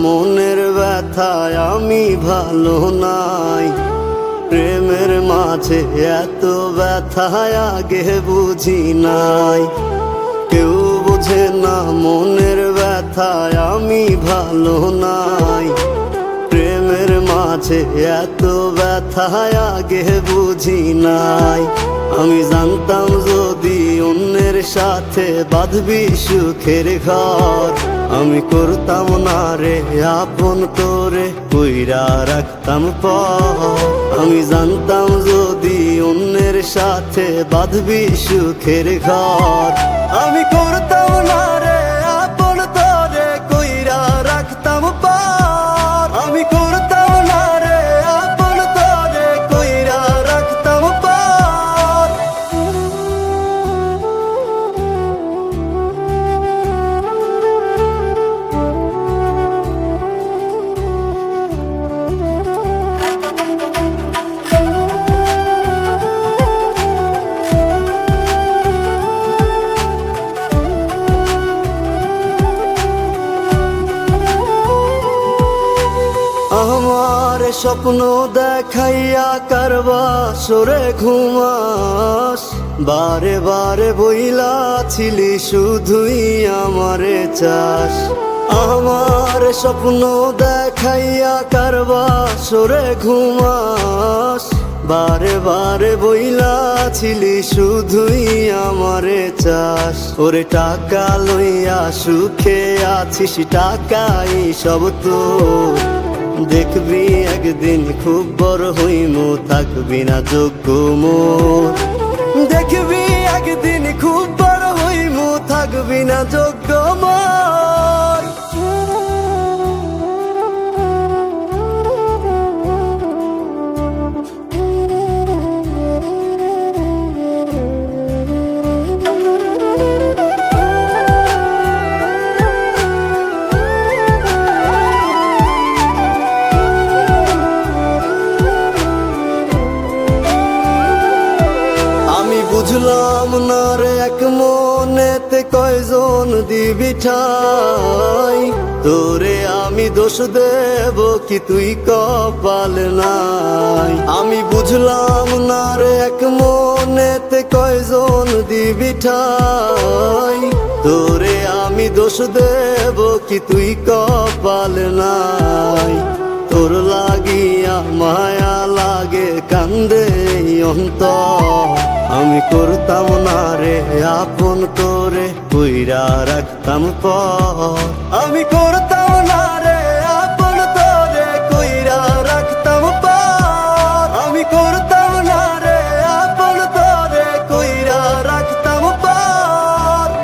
মনের ব্যথায় আমি ভালো নাই। প্রেমের মাঝে এত ব্যথায় আগে বুঝি নাই। কেউ বোঝে না মনের ব্যথায় আমি ভালো নাই। প্রেমের মাঝে এত ব্যথায় আগে বুঝি নাই। আমি জানতাম যদি অন্যের সাথে বাঁধবি সুখের ঘর, আমি করতাম না রে আপন করে কইরা রাখতাম পর। আমি জানতাম যদি অন্যের সাথে বাঁধবি সুখের ঘর, আমি করতাম না রে আপন করে কইরা রাখতাম পর। আমি করতাম না রে আপন করে কইরা রাখতাম পর। আমার স্বপ্ন দেখাইয়া কারবা সরে ঘুমাস, বারে বারে বইলা ছিলি শুধুই আমারে চাস। আমার স্বপ্ন দেখাইয়া কারবা সরে ঘুমাস, বারে বারে বইলা ছিলি শুধুই আমারে চাস। ওরে টাকা লইয়া সুখে আছিস, টাকাই সব তো দেখবি একদিন খুব বড় হইমু, থাকবি না যোগ্য মোর। দেখবি একদিন খুব বড় হইমু, থাকবি না যোগ্য মোর। বুঝলাম না রে এক মনেতে কয়জন দিবি ঠাই, তোরে আমি দোষ দেব কি তুই কপাল নাই। আমি বুঝলাম না রে এক মনেতে কয়জন দিবি ঠাই, তোরে আমি দোষ দেব কি তুই কপাল নাই। তোর লাগিয়া মায়া লাগে কান্দে অন্তর, আমি করতাম না রে আপন করে কইরা রাখতাম পর। আমি করতাম